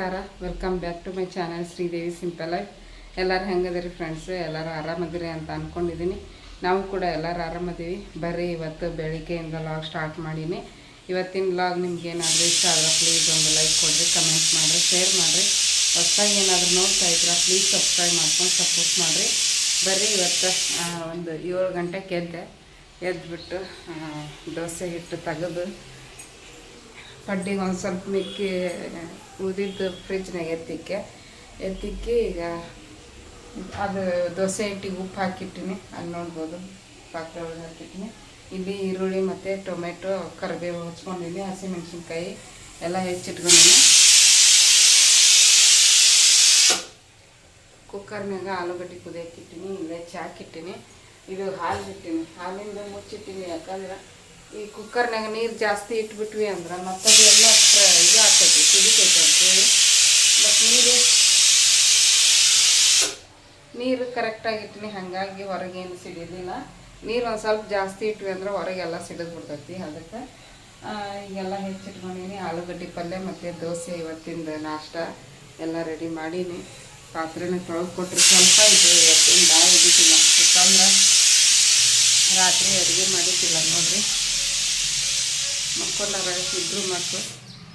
ನಮಸ್ಕಾರ, welcome back to my channel Sridevi simple life. ಎಲ್ಲರೂ ಹೆಂಗದಿರಿ ಫ್ರೆಂಡ್ಸು? ಎಲ್ಲರೂ ಆರಾಮದಿರಿ ಅಂತ ಅಂದ್ಕೊಂಡಿದ್ದೀನಿ. ನಾವು ಕೂಡ ಎಲ್ಲರೂ ಆರಾಮದೀವಿ. ಬರ್ರಿ, ಇವತ್ತು ಬೆಳಿಗ್ಗೆಯಿಂದ ಲಾಗ್ ಸ್ಟಾರ್ಟ್ ಮಾಡೀನಿ. ಇವತ್ತಿನ ಲಾಗ್ ನಿಮ್ಗೆ ಏನಾದರೂ ಇಷ್ಟ ಆದರೆ ಪ್ಲೀಸ್ ಒಂದು ಲೈಕ್ ಕೊಡಿರಿ, ಕಮೆಂಟ್ ಮಾಡಿರಿ, ಶೇರ್ ಮಾಡಿರಿ. ಹೊಸದಾಗಿ ಏನಾದರೂ ನೋಡ್ತಾ ಇದ್ರೆ ಪ್ಲೀಸ್ ಸಬ್ಸ್ಕ್ರೈಬ್ ಮಾಡ್ಕೊಂಡು ಸಪೋರ್ಟ್ ಮಾಡಿರಿ. ಬರ್ರಿ, ಇವತ್ತು ಒಂದು 7 ಗಂಟೆಗೆ ಎದ್ದುಬಿಟ್ಟು ದೋಸೆ ಹಿಟ್ಟು ತೆಗೆದು ಪಡ್ಡಿಗೆ ಒಂದು ಸ್ವಲ್ಪ ಮಿಕ್ಕಿ ಉದಿದ್ದು ಫ್ರಿಜ್ನಾಗ ಎತ್ತಿಕ್ಕಿ ಈಗ ಅದು ದೋಸೆ ಹಿಟ್ಟಿಗೆ ಉಪ್ಪು ಹಾಕಿಟ್ಟಿನಿ. ಅಲ್ಲಿ ನೋಡ್ಬೋದು, ಪಾತ್ರೆ ಒಳಗೆ ಹಾಕಿಟ್ಟಿನಿ. ಇಲ್ಲಿ ಈರುಳ್ಳಿ ಮತ್ತು ಟೊಮೆಟೊ, ಕರಿಬೇವು ಹಚ್ಕೊಂಡಿನಿ, ಹಸಿಮೆಣ್ಸಿನ್ಕಾಯಿ ಎಲ್ಲ ಹೆಚ್ಚಿಟ್ಕೊಂಡಿನಿ. ಕುಕ್ಕರ್ನಾಗ ಆಲೂಗಡ್ಡೆ ಕುದಿಯಕ್ಕಿಟ್ಟಿನಿ. ಇಲ್ಲೇ ಚಾಕಿಟ್ಟಿನಿ. ಇದು ಹಾಲು ಇಟ್ಟಿನಿ, ಹಾಲಿಂದ ಮುಚ್ಚಿಟ್ಟಿನಿ. ಯಾಕಂದ್ರೆ ಈ ಕುಕ್ಕರ್ನಾಗ ನೀರು ಜಾಸ್ತಿ ಇಟ್ಬಿಟ್ವಿ ಅಂದ್ರೆ ಮತ್ತೆ ಎಲ್ಲ ಇದು ಆಗ್ತೈತಿ, ಕುದಿತೈತೆ ಅಂತೇಳಿ. ಬಟ್ ನೀರು ಕರೆಕ್ಟಾಗಿ ಇಟ್ಟಿನಿ, ಹಾಗಾಗಿ ಹೊರಗೇನು ಸಿಡಿಲಿಲ್ಲ. ನೀರು ಒಂದು ಸ್ವಲ್ಪ ಜಾಸ್ತಿ ಇಟ್ವಿ ಅಂದ್ರೆ ಹೊರಗೆಲ್ಲ ಸಿಡಿದು ಬಿಡ್ತೈತಿ. ಅದಕ್ಕೆ ಈಗೆಲ್ಲ ಹೆಚ್ಚಿಟ್ಕೊಂಡಿನಿ. ಆಲೂಗಡ್ಡೆ ಪಲ್ಯ ಮತ್ತು ದೋಸೆ ಇವತ್ತಿಂದ ನಾಷ್ಟ ಎಲ್ಲ ರೆಡಿ ಮಾಡೀನಿ. ಪಾತ್ರೆನ ತೊಳೆದು ಕೊಟ್ಟರೆ ಸ್ವಲ್ಪ ಇದು ಇವತ್ತಿನ ದಾಲ್ ಹಿಡಿತಿಲ್ಲ. ಯಾಕಂದ್ರೆ ರಾತ್ರಿ ಅಡುಗೆ ಮಾಡಿದ್ದಿಲ್ಲ ನೋಡ್ರಿ, ಮಕ್ಕೊಂಡಾರ ಇಬ್ಬರು ಮಕ್ಕಳು.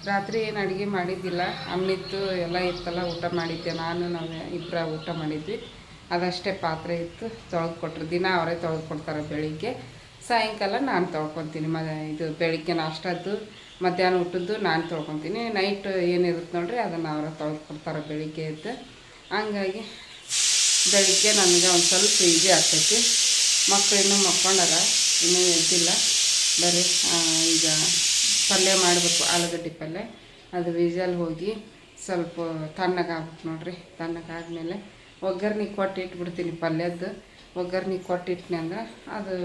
ರಾತ್ರಿ ಏನು ಅಡುಗೆ ಮಾಡಿದ್ದಿಲ್ಲ, ಅನ್ನಿತ್ತು ಎಲ್ಲ ಇತ್ತಲ್ಲ, ಊಟ ಮಾಡಿದ್ದೆ. ನಾವು ಇಬ್ಬರ ಊಟ ಮಾಡಿದ್ವಿ. ಅದಷ್ಟೇ ಪಾತ್ರೆ ಇತ್ತು, ತೊಳೆದು ಕೊಟ್ಟರು. ದಿನ ಅವರೇ ತೊಳೆದು ಕೊಡ್ತಾರೆ. ಬೆಳಿಗ್ಗೆ ಸಾಯಂಕಾಲ ನಾನು ತೊಳ್ಕೊತೀನಿ. ಇದು ಬೆಳಿಗ್ಗೆ ನಾಷ್ಟದ್ದು, ಮಧ್ಯಾಹ್ನ ಊಟದ್ದು ನಾನು ತೊಳ್ಕೊತೀನಿ. ನೈಟ್ ಏನಿರುತ್ತೆ ನೋಡ್ರಿ ಅದನ್ನು ಅವರ ತೊಳೆದು ಕೊಡ್ತಾರೆ ಬೆಳಿಗ್ಗೆ ಎದ್ದು. ಹಂಗಾಗಿ ಬೆಳಿಗ್ಗೆ ನನಗೆ ಒಂದು ಸ್ವಲ್ಪ ಈಜಿ ಆಗ್ತೈತಿ. ಮಕ್ಕಳು ಇನ್ನೂ ಮಕ್ಕೊಂಡಾರ, ಇನ್ನೂ ಎದ್ದಿಲ್ಲ. ಬರೀ ಈಗ ಪಲ್ಯ ಮಾಡಬೇಕು, ಆಲೂಗಡ್ಡೆ ಪಲ್ಯ. ಅದು ವಿಜಲ್ ಹೋಗಿ ಸ್ವಲ್ಪ ತಣ್ಣಗಾಗ್ಬೇಕು ನೋಡ್ರಿ. ತಣ್ಣಗಾದ್ಮೇಲೆ ಒಗ್ಗರ್ಣೆ ಕೊಟ್ಟು ಇಟ್ಬಿಡ್ತೀನಿ. ಪಲ್ಯದ್ದು ಒಗ್ಗರ್ಣೆ ಕೊಟ್ಟಿಟ್ನಿ ಅಂದ್ರೆ ಅದು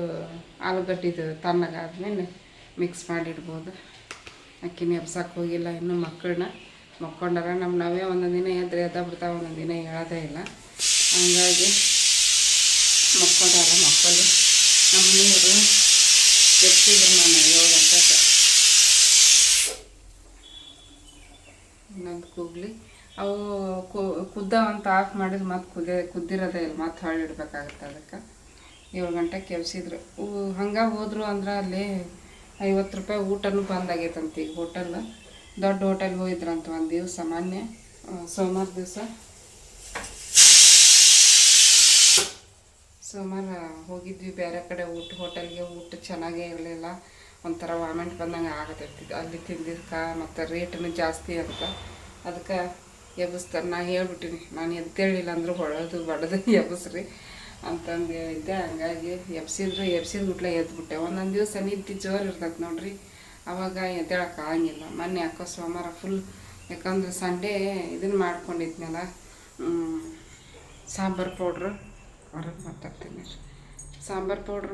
ಆಲೂಗಡ್ಡೆದು ತಣ್ಣಗಾದ್ಮೇಲೆ ಮಿಕ್ಸ್ ಮಾಡಿಡ್ಬೋದು. ಅಕ್ಕಿನ ಎಬ್ಸಕ್ಕೆ ಹೋಗಿಲ್ಲ ಇನ್ನೂ, ಮಕ್ಕಳನ್ನ ಮಕ್ಕೊಂಡಾರ. ನಾವೇ ಒಂದೊಂದು ದಿನ ಎದ್ದ ಬಿಡ್ತಾವೆ, ಒಂದೊಂದು ದಿನ ಹೇಳೋದೇ ಇಲ್ಲ. ಹಂಗಾಗಿ ಮಕ್ಕೊಂಡಾರ ಮಕ್ಕಳು. ನಮ್ಮ ಮನೆಯವರು ಎತ್ತಿದ್ರು ನಾನು 7 ಗಂಟೆಗೆ. ಇನ್ನೊಂದು ಕೂಗಲಿ ಅವು ಕುದ್ದಾವಂತ ಆಫ್ ಮಾಡಿದ್ರೆ ಮತ್ತೆ ಕುದ್ದಿರೋದೇ ಇಲ್ಲ, ಮತ್ತೆ ಹೊಳ್ಳಿ ಇಡಬೇಕಾಗುತ್ತೆ. ಅದಕ್ಕೆ 7 ಗಂಟೆಗೆ ಕೆಲ್ಸಿದ್ರು. ಹಂಗೆ ಹೋದ್ರು ಅಂದ್ರೆ ಅಲ್ಲಿ 50 ರೂಪಾಯಿ ಊಟನೂ ಬಂದಾಗೈತಂತ. ಈಗ ಹೋಟೆಲ್, ದೊಡ್ಡ ಹೋಟೆಲ್ಗೆ ಹೋಗಿದ್ರಂತ ಒಂದು ದಿವಸ, ಮೊನ್ನೆ ಸೋಮವಾರ ದಿವಸ ಹೋಗಿದ್ವಿ ಬೇರೆ ಕಡೆ ಹೋಟೆಲ್ಗೆ. ಊಟ ಚೆನ್ನಾಗೇ ಇರಲಿಲ್ಲ, ಒಂಥರ ವಾಮೆಂಟ್ ಬಂದಂಗೆ ಆಗತೈತಿ ಅಲ್ಲಿ ತಿಂದಿದ್ದಕ್ಕೆ. ಮತ್ತು ರೇಟನ್ನು ಜಾಸ್ತಿ ಅಂತ. ಅದಕ್ಕೆ ಎಬ್ಬಿಸ್ತಾರೆ. ನಾನು ಹೇಳ್ಬಿಟ್ಟಿನಿ, ನಾನು ಎದ್ದೇಳಿಲ್ಲ ಅಂದ್ರೆ ಬಡದು ಎಬ್ಬಿಸ್ರಿ ಅಂತಂದು ಹೇಳಿದ್ದೆ. ಹಂಗಾಗಿ ಎಬ್ಸಿದ ಗುಟ್ಲೆ ಎದ್ಬಿಟ್ಟೆ. ಒಂದೊಂದು ದಿವಸ ನಿದ್ದೆ ಜೋರು ಇರ್ತೈತೆ ನೋಡ್ರಿ, ಆವಾಗ ಎದ್ದೇಳಕ್ಕೆ ಆಗಂಗಿಲ್ಲ. ಮೊನ್ನೆ ಯಾಕೋ ಸೋಮವಾರ ಫುಲ್, ಯಾಕಂದ್ರೆ ಸಂಡೇ ಇದನ್ನು ಮಾಡ್ಕೊಂಡಿದ್ನಲ್ಲ, ಸಾಂಬಾರು ಪೌಡ್ರು ಹೊರಗೆ ಮಾತಾಡ್ತೀನಿ. ಸಾಂಬಾರು ಪೌಡ್ರ್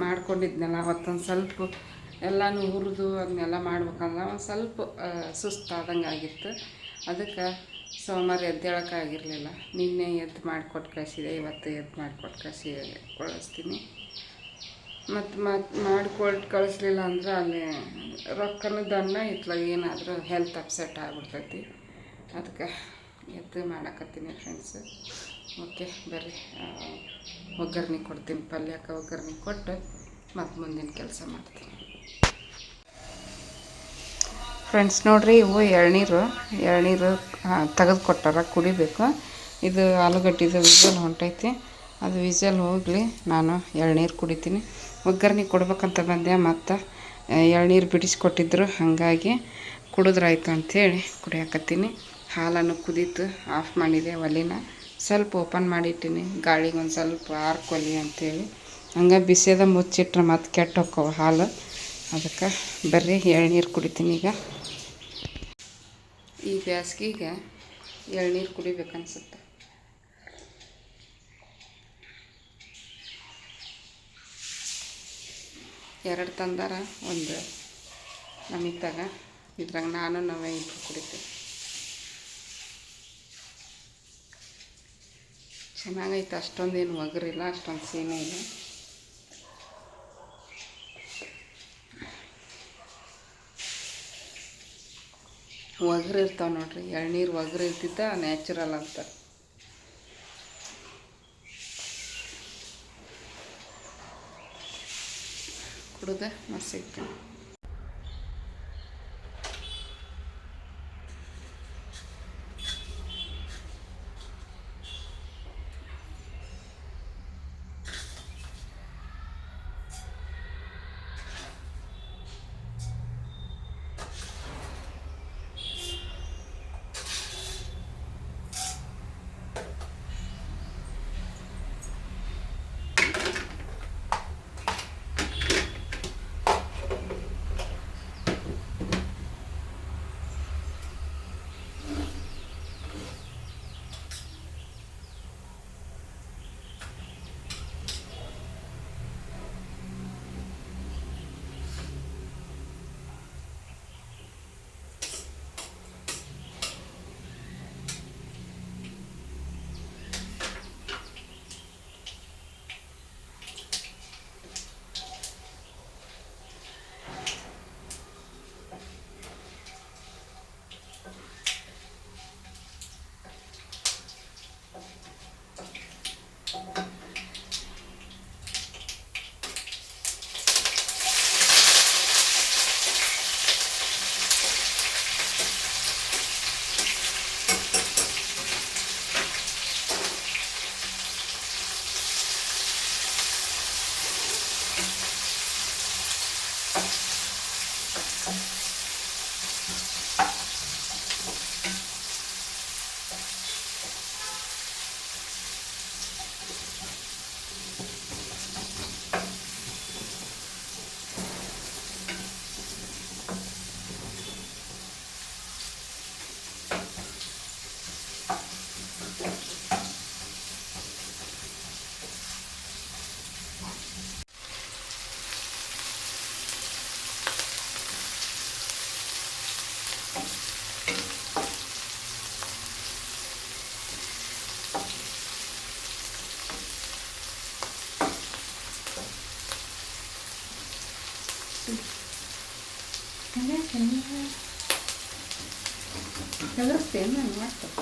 ಮಾಡ್ಕೊಂಡಿದ್ನಲ್ಲ, ಅವತ್ತೊಂದು ಸ್ವಲ್ಪ ಎಲ್ಲನೂ ಹುರಿದು ಅದನ್ನೆಲ್ಲ ಮಾಡ್ಬೇಕಂದ್ರೆ ಒಂದು ಸ್ವಲ್ಪ ಸುಸ್ತಾದಂಗೆ ಆಗಿತ್ತು. ಅದಕ್ಕೆ ಸೋಮವಾರ ಎದ್ದೇಳೋಕ್ಕಾಗಿರಲಿಲ್ಲ. ನಿನ್ನೆ ಎದ್ದು ಮಾಡಿಕೊಟ್ಟು ಕಳಿಸಿದೆ, ಇವತ್ತು ಎದ್ದು ಮಾಡಿಕೊಟ್ಟು ಕಳಿಸ್ತೀನಿ. ಮತ್ತು ಮಾಡಿಕೊಟ್ಟು ಕಳಿಸ್ಲಿಲ್ಲ ಅಂದ್ರೆ ಅಲ್ಲಿ ರೊಕ್ಕನೂ ದನ್ನ ಇತ್ಲಾಗ ಏನಾದರೂ ಹೆಲ್ತ್ ಅಪ್ಸೆಟ್ ಆಗಿಬಿಡ್ತೈತಿ. ಅದಕ್ಕೆ ಎದ್ದು ಮಾಡಕತ್ತೀನಿ ಫ್ರೆಂಡ್ಸು. ಓಕೆ, ಬರ್ರಿ ಒಗ್ಗರ್ಣೆ ಕೊಡ್ತೀನಿ. ಪಲ್ಯಕ್ಕೆ ಒಗ್ಗರ್ಣೆ ಕೊಟ್ಟು ಮತ್ತು ಮುಂದಿನ ಕೆಲಸ ಮಾಡ್ತೀನಿ. ಫ್ರೆಂಡ್ಸ್ ನೋಡ್ರಿ, ಇವು ಎಳ್ನೀರು ತೆಗೆದು ಕೊಟ್ಟಾರ, ಕುಡಿಬೇಕು. ಇದು ಆಲೂಗಡ್ಡೆದು ವಿಜಲ್ ಹೊಂಟೈತಿ. ಅದು ವಿಜಲ್ ಹೋಗಲಿ, ನಾನು ಎಳ್ನೀರು ಕುಡಿತೀನಿ. ಒಗ್ಗರ್ಣೆ ಕೊಡ್ಬೇಕಂತ ಬಂದೆ, ಮತ್ತು ಎಳ್ನೀರು ಬಿಡಿಸ್ಕೊಟ್ಟಿದ್ರು, ಹಾಗಾಗಿ ಕುಡಿದ್ರಾಯ್ತು ಅಂಥೇಳಿ ಕುಡಿಯಾಕತ್ತೀನಿ. ಹಾಲನ್ನು ಕುದೀತು, ಆಫ್ ಮಾಡಿದೆ ಒಲಿನ. ಸ್ವಲ್ಪ ಓಪನ್ ಮಾಡಿಟ್ಟಿನಿ, ಗಾಳಿಗೆ ಒಂದು ಸ್ವಲ್ಪ ಆರ್ಕೊಲಿ ಅಂಥೇಳಿ. ಹಂಗೆ ಬಿಸಿದ ಮುಚ್ಚಿಟ್ರೆ ಮತ್ತೆ ಕೆಟ್ಟು ಹೋಕ್ಕವು ಹಾಲು. ಅದಕ್ಕೆ ಬರ್ರಿ ಎಳ್ನೀರು ಕುಡಿತೀನಿ. ಈ ಬೇಸಿಗೆಗೆ ಎಳ್ನೀರು ಕುಡಿಬೇಕನ್ಸುತ್ತೆ. ಎರಡು ತಂದಾರ, ಒಂದು ನಮಿತಾಗ. ಇದ್ರಾಗ ನಾನು ನಾವೇ ಇಬ್ಬರು ಕುಡಿತೀವಿ. ಚೆನ್ನಾಗೈತೆ, ಅಷ್ಟೊಂದೇನು ಒಗರಿಲ್ಲ, ಅಷ್ಟೊಂದು ಸೀನೆ ಇಲ್ಲ. ಒಗ್ರು ಇರ್ತಾವೆ ನೋಡ್ರಿ, ಎಳ್ನೀರು ಒಗ್ರು ಇರ್ತಿದ್ದ ನ್ಯಾಚುರಲ್ ಅಂತ. ಕುಡ್ದೆ ಮತ್ತೆ ಸಿಗ್ತೀನಿ. ಎದುರಿಸ್ತೇನೆ ನಾನು ಮಾಡ್ತೇನೆ.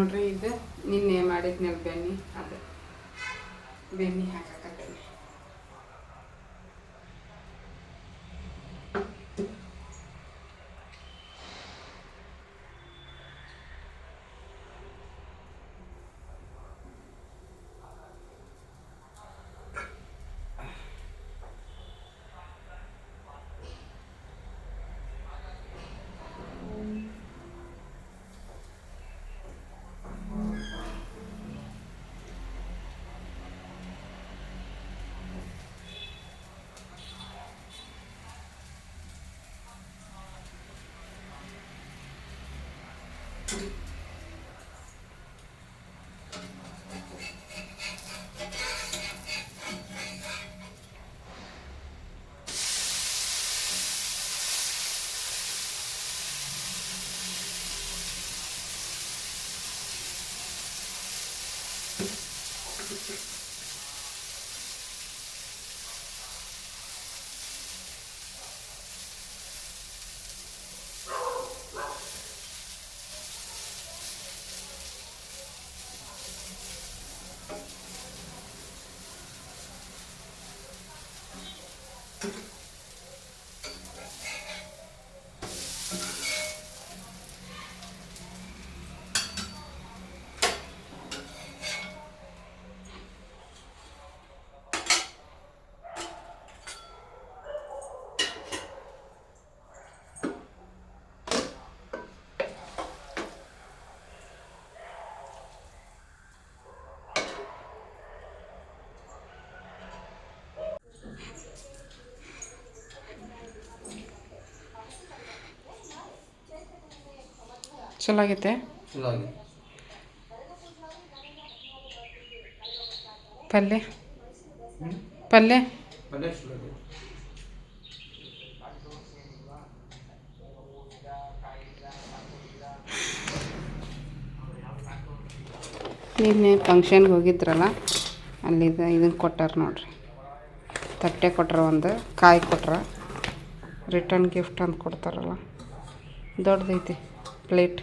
ನೋಡ್ರಿ ಇದು ನಿನ್ನೆ ಮಾಡಿದ್ನಲ್ಲ ಬೆಣ್ಣೆ ಅದು ಬೆಣ್ಣೆ ಹಾಕಕತ್ತೇನೆ. ಚಲೋ ಆಗೈತೆ. ಪಲ್ಯ ಪಲ್ಯ ನಿನ್ನೆ ಫಂಕ್ಷನ್ಗೆ ಹೋಗಿದ್ರಲ್ಲ, ಅಲ್ಲಿದ ಇದನ್ನು ಕೊಟ್ಟಾರ ನೋಡ್ರಿ. ತಟ್ಟೆ ಕೊಟ್ರ, ಒಂದು ಕಾಯಿ ಕೊಟ್ರ, ರಿಟರ್ನ್ ಗಿಫ್ಟ್ ಅಂತ ಕೊಡ್ತಾರಲ್ಲ, ದೊಡ್ಡದೈತಿ ಪ್ಲೇಟ್.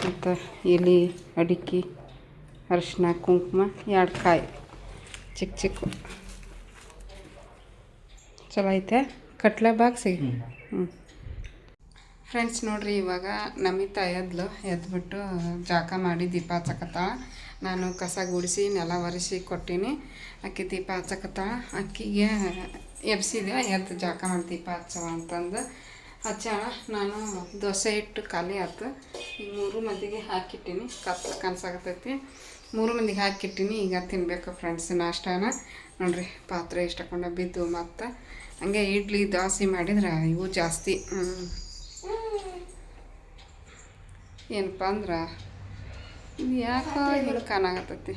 ಮತ್ತು ಎಲೆ, ಅಡಿಕೆ, ಅರಿಶಿನ, ಕುಂಕುಮ, 2 ಕಾಯಿ ಚಿಕ್ಕ ಚಿಕ್ಕ. ಚಲೋ ಐತೆ. ಕಟ್ಲೆ ಬಾಕ್ಸಿಗೆ. ಫ್ರೆಂಡ್ಸ್ ನೋಡ್ರಿ, ಇವಾಗ ನಮಿತಾ ಎದ್ಬಿಟ್ಟು ಜಾಕ ಮಾಡಿ ದೀಪ ಹಚ್ಚಕತ್ತಾಳ. ನಾನು ಕಸ ಗುಡಿಸಿ ನೆಲ ಒರೆಸಿ ಕೊಟ್ಟೀನಿ. ಅಕ್ಕಿ ದೀಪ ಹಚ್ಚಕತ್ತಾಳ. ಅಕ್ಕಿಗೆ ಎಬ್ಸಿದೆ, ಎದ್ದು ಜಾಕ ಮಾಡಿ ದೀಪ ಹಚ್ಚವ ಅಂತಂದು ಹಚ್ಚಾಳ. ನಾನು ದೋಸೆ ಹಿಟ್ಟು ಖಾಲಿ ಆಯ್ತು. ಈಗ 3 ಮಂದಿಗೆ ಹಾಕಿಟ್ಟಿನಿ. ಕನ್ಸಾಗತ್ತೈತಿ. 3 ಮಂದಿಗೆ ಹಾಕಿಟ್ಟಿನಿ. ಈಗ ತಿನ್ಬೇಕು ಫ್ರೆಂಡ್ಸ್ ನಾಷ್ಟಾನ. ನೋಡ್ರಿ, ಪಾತ್ರೆ ಇಷ್ಟಕೊಂಡ ಬಿದ್ದು. ಮತ್ತು ಹಂಗೆ ಇಡ್ಲಿ ದೋಸೆ ಮಾಡಿದ್ರೆ ಇವು ಜಾಸ್ತಿ ಏನಪ್ಪ ಅಂದ್ರೆ ಇದು ಯಾಕೋ ಹಿಂಗೆ ಕಾಣಾಗತ್ತೈತಿ.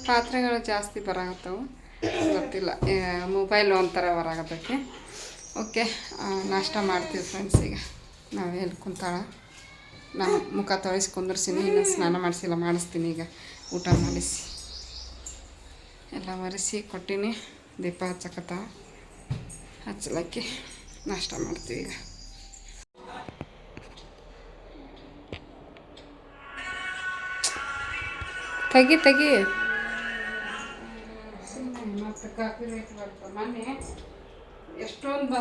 ಪಾತ್ರೆಗಳು ಜಾಸ್ತಿ ಬರಾಗತ್ತವು, ಗೊತ್ತಿಲ್ಲ. ಮೊಬೈಲ್ ಒಂಥರ ಬರಾಗತ್ತೈತಿ. ಓಕೆ, ನಾಷ್ಟ ಮಾಡ್ತೀವಿ ಫ್ರೆಂಡ್ಸ್. ಈಗ ನಾವೇ ಎಲ್ಲಿ ಕುಂತಾಳ, ನಾನು ಮುಖ ತೊಳೆಸಿ ಕುಂದರ್ಸಿನಿ. ಇನ್ನು ಸ್ನಾನ ಮಾಡಿಸ್ತೀನಿ. ಈಗ ಊಟ ಮಾಡಿಸಿ ಎಲ್ಲ ಒರೆಸಿ ಕೊಟ್ಟಿನಿ. ದೀಪ ಹಚ್ಚಲಕ್ಕೆ ನಾಷ್ಟ ಮಾಡ್ತೀವಿ ಈಗ. ತೆಗಿ ಮತ್ತು ಕಾಫಿ ರೇಟ್ ಬರ್ತದೆ. ಮೊನ್ನೆ ಎಷ್ಟೊಂದು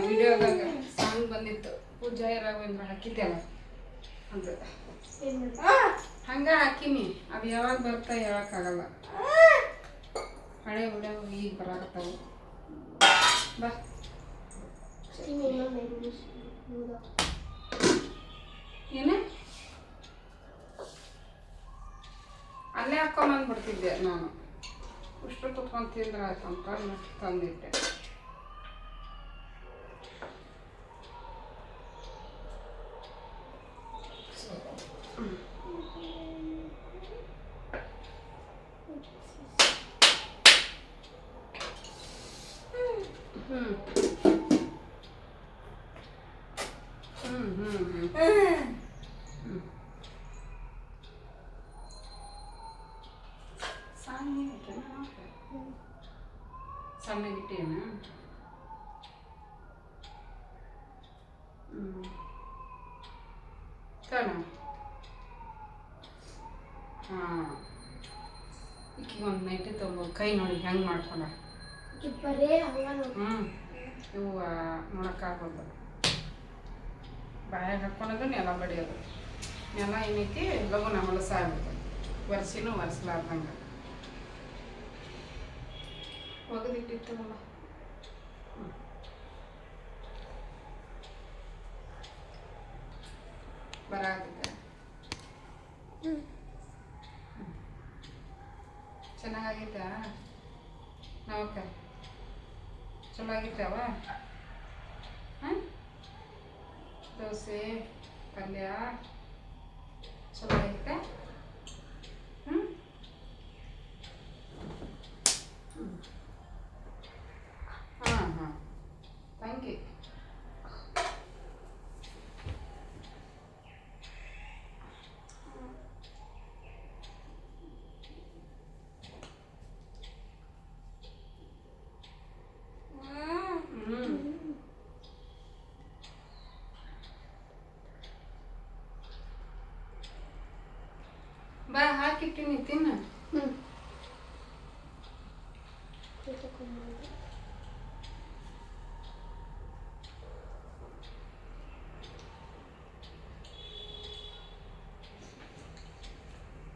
ವಿಡಿಯೋದಾಗ ಸಾಂಗ್ ಬಂದಿತ್ತು, ಪೂಜಾ ರಾಘವೇಂದ್ರ ಹಾಕಿದ್ದೆಲ್ಲ ಅಂತ. ಹಂಗೆ ಹಾಕಿನಿ. ಅದು ಯಾವಾಗ ಬರ್ತಾ ಹೇಳೋಕ್ಕಾಗಲ್ಲ. ಹಳೆ ವಿಡಿಯೋ ಈಗ ಬರಾಕತ್ತಾವು. ಬಾ ಏನು ಅಲ್ಲೇ ಹಾಕ್ಕೊಂಬಂದ್ಬಿಡ್ತಿದ್ದೆ ನಾನು. ಇಷ್ಟು ಕುತ್ಕೊಂಡು ತಿಂದ್ರೆ ಆಯ್ತು ಅಂತ ತಂದಿಟ್ಟೆ. ಸಣ್ಣಗಿಟ್ಟೇನ ಒಂದು ನೈಟಿ ತೊಗೊಂಡು ಕೈ ನೋಡಿ ಹೆಂಗೆ ಮಾಡ್ಕೊಂಡ. ಇವು ನೋಡೋಕ್ಕಾಗೋದು. ಬಾಯಾಗ ಹಾಕ್ಕೊಳೋದು, ನೆಲ ಬಡಿಯೋದು. ನೆಲ ಏನೈತಿ ಲಗು ನಮ್ಮಲ್ಲ ಸಾಗ್ಬಿಡ್ತದೆ. ಒರೆಸಿನೂ ಒರೆಸ್ಲಾರ್ದಂಗೆ ಒಗೆದಿಟ್ಟಿರ್ತದಲ್ಲ. ಬರಾಗಿದೆ. ಚೆನ್ನಾಗೈತಾ ನಾವಕ್ಕ? ಚಲೋ ಆಗಿದ್ದಾವ? ಹಾಂ, ದೋಸೆ ಪಲ್ಯ ಚಲೋ ಐತೆ. ಹಾಂ ಹಾಂ, ಥ್ಯಾಂಕ್ ಯು. ಬಾ, ಹಾಕಿಟ್ಟಿನಿ, ತಿನ್ನ.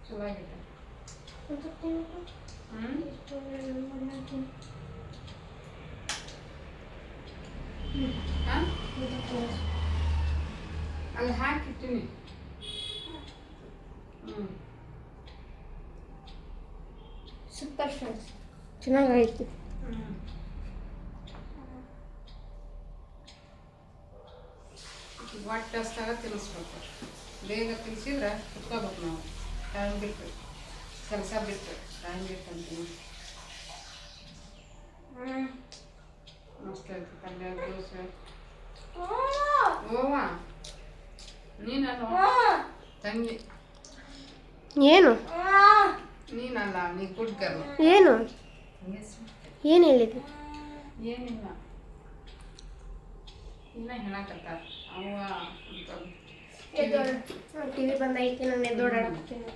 ಚಲೋ ಆಗೈತೆ. ಅಲ್ಲಿ ಹಾಕಿಟ್ಟಿನಿ. Super friends, ಚೆನ್ನಾಗೈತಿ. ಹೊಟ್ಟೆ ಅಷ್ಟಾಗ ತಿನ್ನಿಸ್ಬೇಕು. ಬೇಗ ತಿನ್ಸಿದ್ರೆ ಕುತ್ಕೋಬೇಕು ನಾವು. ಟೈಮ್ ಬಿಟ್ಟು ಕೆಲಸ ಬಿಟ್ಟು ಟೈಮ್ ಬಿಟ್ಟು ಅಂತೀನಿ. ಮಸ್ತ್ ಐತಿ ಪಲ್ಯ, ದೋಸೆ. ಓವಾ ನೀನಲ್ಲ ತಂಗಿ. ಏನು ನೀನಲ್ಲ, ನೀ ಗುಡ್ ಗರ್ಲ್. ಏನು ಏನು ಹೇಳಿದೆ? ಏನಿಲ್ಲ, ಇನ್ನ ಹೇಳಕತ್ತಾರ ಅವ್ವ ಅಂತ. ಟಿವಿ ಬಂದೈತಿ, ನಾನು ಎದ್ದೋಡಾಡಕ್ತೀನಿ.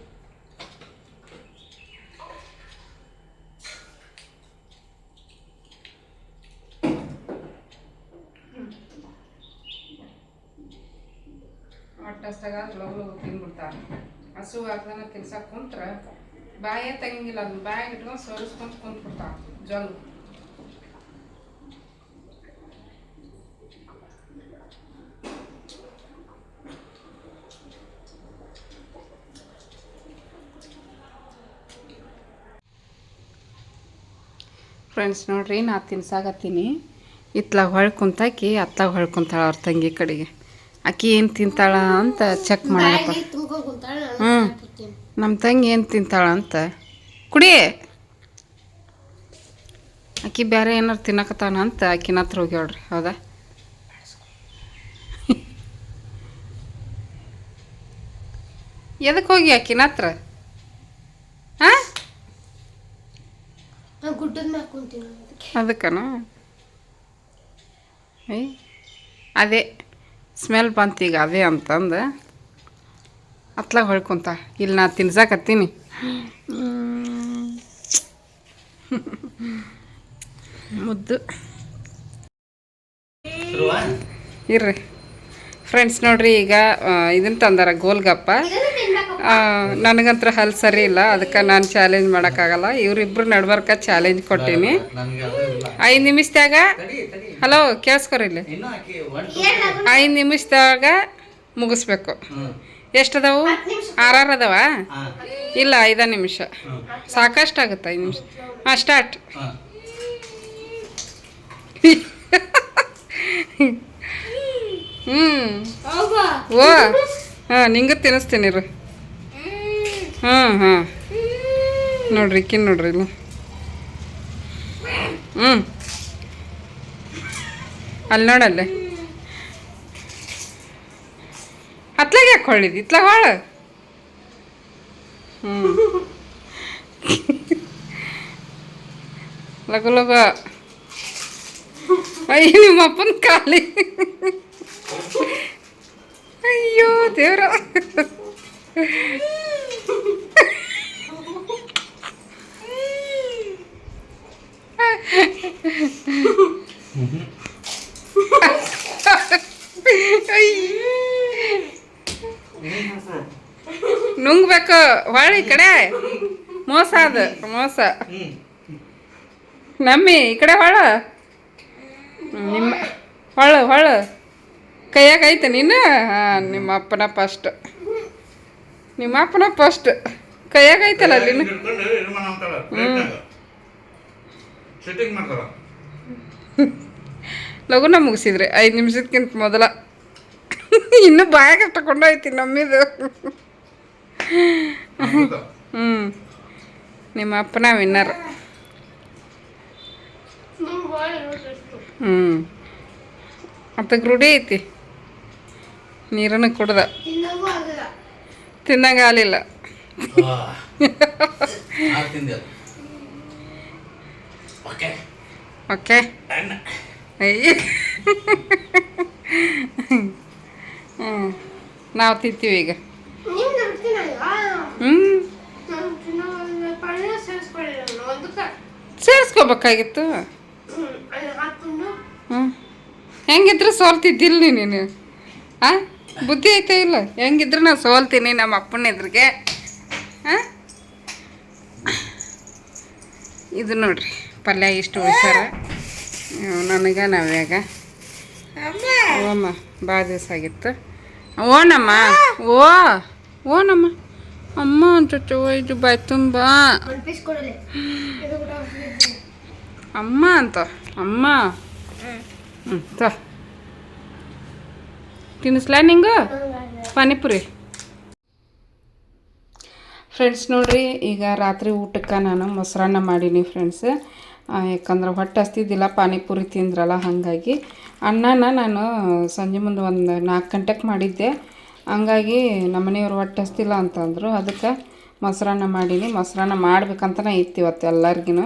ಹೊಟ್ಟೆಸ್ತಾಗ ಲಗು ತಿಂದ್ಬಿಡ್ತಾರೆ. ಹಸು ಹಾಕ್ದಾನ ತಿನ್ಸಕ್ಕೆ ಕುಂತ್ರೆ ಬಾಯೇ ತೆಗಿಂಗಿಲ್ಲ. ಅದನ್ನ ಬಾಯಾಗ ಇಟ್ಕೊಂಡು ಸೋರಿಸ್ಕೊಂಡು ಕುಂತ್ಬಿಡ್ತಾವೆ ಜೊಲ್ಲು. ಫ್ರೆಂಡ್ಸ್ ನೋಡ್ರಿ, ನಾ ತಿನ್ಸಾಕತ್ತೀನಿ. ಇತ್ಲಾಗ ಹೊಳ್ ಕುಂತಾಕಿ ಅತ್ಲಾಗ ಹೊಳ್ ಕುಂತಾಳ ಅವ್ರ ತಂಗಿ ಕಡೆಗೆ. ಆಕಿ ಏನು ತಿಂತಾಳ ಅಂತ ಚೆಕ್ ಮಾಡಪ್ಪ. ನಮ್ಮ ತಂಗಿ ಏನು ತಿಂತಾಳ ಅಂತ ಕುಡಿ. ಆಕಿ ಬೇರೆ ಏನಾರು ತಿನ್ನಕತ್ತಾನ ಅಂತ ಆಕಿನ ಹತ್ರ ಹೋಗ್ಯಾಳ್ರಿ. ಹೌದಾ? ಎದಕ್ಕೆ ಹೋಗಿ ಆಕಿನ ಹತ್ರ? ಹಾಂ, ಗುಡ್ಡದ ಮ್ಯಾಗ ಕುಂತೀನಿ ಅದಕ್ಕನ. ಅದೇ ಸ್ಮೆಲ್ ಬಂತೀಗ ಅದೇ ಅಂತಂದು ಅತ್ಲಾಗ ಹೊಳ್ಕೊಂತ. ಇಲ್ಲಿ ನಾ ತಿನ್ಸಾಕತ್ತೀನಿ. ಮುದ್ದು ಇರ್ರಿ ಫ್ರೆಂಡ್ಸ್. ನೋಡ್ರಿ, ಈಗ ಇದನ್ನ ತಂದಾರ ಗೋಲ್ಗಪ್ಪ. ನನಗಂತ್ರ ಹಲ್ ಸರಿ ಇಲ್ಲ, ಅದಕ್ಕೆ ನಾನು ಚಾಲೆಂಜ್ ಮಾಡೋಕ್ಕಾಗಲ್ಲ. ಇವರಿಬ್ರು ನಡ್ಬರ್ಕ ಚಾಲೆಂಜ್ ಕೊಟ್ಟೀನಿ. 5 ನಿಮಿಷದಾಗ, ಹಲೋ ಕೇಳಿಸ್ಕೊರಿ ಇಲ್ಲಿ, 5 ನಿಮಿಷದಾಗ ಮುಗಿಸ್ಬೇಕು. ಎಷ್ಟದಾವು? 6 ಅದಾವ? ಇಲ್ಲ, 5 ನಿಮಿಷ ಸಾಕಷ್ಟಾಗುತ್ತೆ. 5 ನಿಮಿಷ. ಹಾಂ, ಸ್ಟಾರ್ಟ್. ಓ ಹಾಂ, ನಿಂಗೆ ತಿನ್ನಿಸ್ತೀನಿ ರೀ. ಹಾಂ ಹಾಂ, ನೋಡ್ರಿ ಇಕ್ಕಿನ ನೋಡ್ರಿ ಇಲ್ಲಿ. ಅಲ್ಲಿ ನೋಡಲ್ಲೇ ಅತ್ಲಾಗ ಯಾಕೆ ಹೊಳ್ಳಿದ್ದು? ಇತ್ಲಾಗ ಹೊಳ. ಲಗು ಲಗು. ಅಯ್ಯ, ನಿಮ್ಮ ಅಪ್ಪನ ಖಾಲಿ. ಅಯ್ಯೋ ದೇವ್ರ. ನುಂಗ್ಬೇಕು ಹೊಳ್ಳಿ ಈ ಕಡೆ ಮೋಸ ಅದು ಮೋಸ ನಮ್ಮಿ ಈ ಕಡೆ ಹೊಳ ನಿಮ್ಮ ಹೊಳು ಕೈಯಾಗ ಐತೆ ನೀನು ಹಾಂ ನಿಮ್ಮ ಅಪ್ಪನ ಫಸ್ಟ್ ಕೈಯಾಗ ಐತಲ್ಲ ಅಲ್ಲಿ ಲಗುನ ಮುಗಿಸಿದ್ರಿ 5 ನಿಮಿಷಕ್ಕಿಂತ ಮೊದಲ ಇನ್ನೂ ಬಾಯಾಗ ತಗೊಂಡೋಯ್ತಿ ನಮ್ಮಿದು ನಿಮ್ಮ ಅಪ್ಪನ ವಿನ್ನರ್ ಅದಕ್ಕೆ ರೂಢಿ ಐತಿ ನೀರನ್ನು ಕುಡ್ದ ತಿನ್ನಂಗ ಆಗಲಿಲ್ಲ ಓಕೆ ಅಯ್ಯ ನಾವು ತಿಂತೀವಿ ಈಗ ಸೇರಿಸ್ಕೋಬೇಕಾಗಿತ್ತು ಹೆಂಗಿದ್ರು ಸೋಲ್ತಿದ್ದಿಲ್ಲ ನೀನು ಬುದ್ಧಿ ಐತೆ ಇಲ್ಲ ಹೆಂಗಿದ್ರು ನಾನು ಸೋಲ್ತೀನಿ ನಮ್ಮ ಅಪ್ಪನ ಎದುರಿಗೆ ಇದು ನೋಡ್ರಿ ಪಲ್ಯ ಇಷ್ಟು ಹುಷಾರ ನನಗೆ ನವ್ಯಾಗ ಓಮ್ಮ ಭಾಳ ದಿವಸ ಆಗಿತ್ತು ಓನಮ್ಮ ಓನಮ್ಮ ಅಮ್ಮ ಅಂತ ಇದು ಬಾಯ್ ತುಂಬ ಅಮ್ಮ ಅಂತ ಅಮ್ಮ ತಿನ್ನಿಸ್ಲಾ ನಿಂಗೆ ಪಾನಿಪುರಿ ಫ್ರೆಂಡ್ಸ್ ನೋಡ್ರಿ ಈಗ ರಾತ್ರಿ ಊಟಕ್ಕೆ ನಾನು ಮೊಸರನ್ನ ಮಾಡೀನಿ ಫ್ರೆಂಡ್ಸ್ ಯಾಕಂದ್ರೆ ಹೊಟ್ಟೆ ಹಸ್ತಿದ್ದಿಲ್ಲ ಪಾನಿಪುರಿ ತಿಂದ್ರಲ್ಲ ಹಾಗಾಗಿ ಅನ್ನನ ನಾನು ಸಂಜೆ ಮುಂದೆ ಒಂದು 4 ಗಂಟೆಗೆ ಮಾಡಿದ್ದೆ ಹಂಗಾಗಿ ನಮ್ಮನೆಯವ್ರು ಹೊಟ್ಟೆ ಹಸ್ತಿಲ್ಲ ಅಂತಂದರು ಅದಕ್ಕೆ ಮೊಸರನ್ನ ಮಾಡೀನಿ ಮೊಸರನ್ನ ಮಾಡ್ಬೇಕಂತನೇ ಇತ್ತು ಇವತ್ತು ಎಲ್ಲರಿಗೂ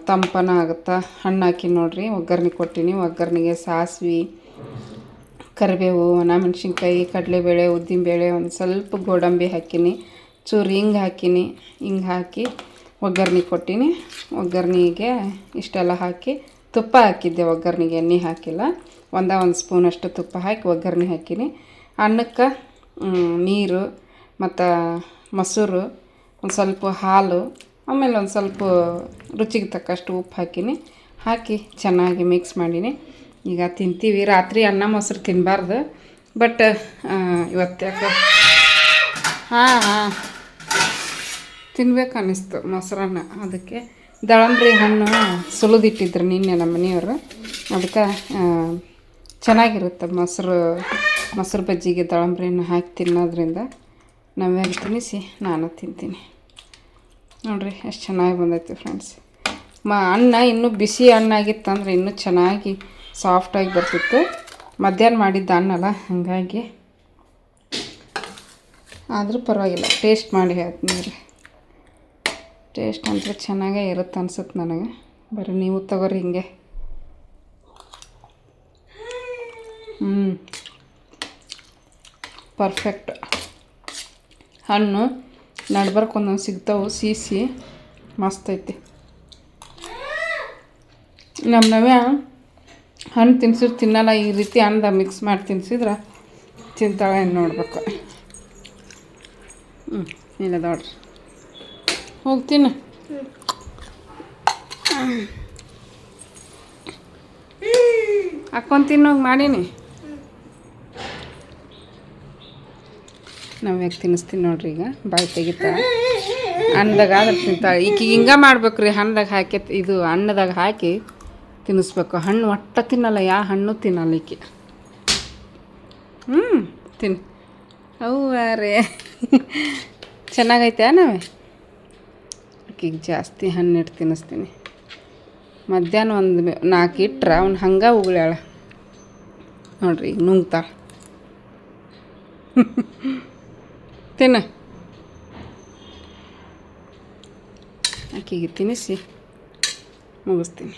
ತಂಪನ ಆಗುತ್ತಾ ಹಣ್ಣು ಹಾಕಿ ನೋಡ್ರಿ ಒಗ್ಗರಣೆ ಕೊಟ್ಟಿನಿ ಒಗ್ಗರಣೆಗೆ ಸಾಸಿವೆ ಕರಿಬೇವು ಒಣಮೆಣ್ಸಿನ್ಕಾಯಿ ಕಡಲೆಬೇಳೆ ಉದ್ದಿನಬೇಳೆ ಒಂದು ಸ್ವಲ್ಪ ಗೋಡಂಬಿ ಹಾಕಿನಿ ಚೂರು ಹಿಂಗೆ ಹಾಕಿನಿ ಹಿಂಗೆ ಹಾಕಿ ಒಗ್ಗರಣೆ ಕೊಟ್ಟಿನಿ ಒಗ್ಗರಣೆಗೆ ಇಷ್ಟೆಲ್ಲ ಹಾಕಿ ತುಪ್ಪ ಹಾಕಿದ್ದೆ ಒಗ್ಗರಣೆಗೆ ಎಣ್ಣೆ ಹಾಕಿಲ್ಲ ಒಂದು ಸ್ಪೂನಷ್ಟು ತುಪ್ಪ ಹಾಕಿ ಒಗ್ಗರಣೆ ಹಾಕಿನಿ ಅನ್ನಕ್ಕೆ ನೀರು ಮತ್ತು ಮೊಸರು ಒಂದು ಸ್ವಲ್ಪ ಹಾಲು ಆಮೇಲೆ ಒಂದು ಸ್ವಲ್ಪ ರುಚಿಗೆ ತಕ್ಕಷ್ಟು ಉಪ್ಪು ಹಾಕಿನಿ ಹಾಕಿ ಚೆನ್ನಾಗಿ ಮಿಕ್ಸ್ ಮಾಡೀನಿ ಈಗ ತಿಂತೀವಿ ರಾತ್ರಿ ಅನ್ನ ಮೊಸರು ತಿನ್ನಬಾರ್ದು ಬಟ್ ಇವತ್ತು ಯಾಕೆ ಹಾಂ ತಿನ್ಬೇಕು ಅನ್ನಿಸ್ತು ಮೊಸರನ್ನ ಅದಕ್ಕೆ ದಾಳಂಬ್ರಿ ಹಣ್ಣು ಸುಲಿದಿಟ್ಟಿದ್ರು ನಿನ್ನೆ ನಮ್ಮ ಮನೆಯವರು ಅದಕ್ಕೆ ಚೆನ್ನಾಗಿರುತ್ತೆ ಮೊಸರು ಬಜ್ಜಿಗೆ ದಾಳಂಬ್ರಿ ಹಣ್ಣು ಹಾಕಿ ತಿನ್ನೋದ್ರಿಂದ ನವ್ಯಾಗ ತಿನ್ನಿಸಿ ನಾನು ತಿಂತೀನಿ ನೋಡಿರಿ ಎಷ್ಟು ಚೆನ್ನಾಗಿ ಬಂದೈತಿ ಫ್ರೆಂಡ್ಸ್ ಅನ್ನ ಇನ್ನೂ ಬಿಸಿ ಹಣ್ಣಾಗಿತ್ತಂದ್ರೆ ಇನ್ನೂ ಚೆನ್ನಾಗಿ ಸಾಫ್ಟಾಗಿ ಬರ್ತಿತ್ತು ಮಧ್ಯಾಹ್ನ ಮಾಡಿದ್ದ ಅನ್ನಲ್ಲ ಹಾಗಾಗಿ ಆದರೂ ಪರವಾಗಿಲ್ಲ ಟೇಸ್ಟ್ ಮಾಡಿ ಹೇಳ್ತೀನಿ ರೀ ಟೇಸ್ಟ್ ಅಂದರೆ ಚೆನ್ನಾಗೇ ಇರುತ್ತೆ ಅನ್ಸುತ್ತೆ ನನಗೆ ಬರೀ ನೀವು ತಗೋರಿ ಹಿಂಗೆ ಪರ್ಫೆಕ್ಟ್ ಹಣ್ಣು ನಡ್ಬರ್ಕ್ ಒಂದೊಂದು ಸಿಗ್ತಾವೆ ಸೀಸಿ ಮಸ್ತ್ ಐತಿ ನಮ್ಮ ನವ್ಯ ಹಣ್ಣು ತಿನ್ಸಿದ್ರೆ ತಿನ್ನಲ್ಲ ಈ ರೀತಿ ಅನ್ನದ ಮಿಕ್ಸ್ ಮಾಡಿ ತಿನ್ಸಿದ್ರೆ ತಿಂತಾಳೆ ನೋಡ್ಬೇಕು ಇಲ್ಲ ನೋಡ್ರಿ ಹೋಗ್ತೀನಿ ಹಾಕ್ಕೊಂಡು ತಿನ್ನೋಗಿ ಮಾಡೀನಿ ನಾವು ಯಾಕೆ ತಿನ್ನಿಸ್ತೀನಿ ನೋಡ್ರಿ ಈಗ ಬಾಯಿ ತೆಗಿತಾ ಅನ್ನದಾಗ ಆದ್ರೆ ತಿಂತಾಳೆ ಈಗ ಹಿಂಗೆ ಮಾಡ್ಬೇಕು ರೀ ಹಣ್ಣದಾಗ ಹಾಕಿ ಇದು ಅನ್ನದಾಗ ಹಾಕಿ ತಿನ್ನಿಸ್ಬೇಕು ಹಣ್ಣು ಒಟ್ಟ ತಿನ್ನಲ್ಲ ಯಾವ ಹಣ್ಣು ತಿನ್ನಲ್ಲ ಈಕೆ ತಿನ್ನು ಅವು ರೇ ಚೆನ್ನಾಗೈತೆ ನಾವೇ ಈಗ ಜಾಸ್ತಿ ಹಣ್ಣು ಇಟ್ಟು ತಿನ್ನಿಸ್ತೀನಿ ಮಧ್ಯಾಹ್ನ ಒಂದು 4 ಇಟ್ರೆ ಅವ್ನು ಹಂಗೆ ಉಗುಳ್ಯಾಳ ನೋಡ್ರಿ ಈಗ ನುಂಗ್ತಾಳ ತಿನ್ನು ಆಕೆಗೆ ತಿನ್ನಿಸಿ ಮುಗಿಸ್ತೀನಿ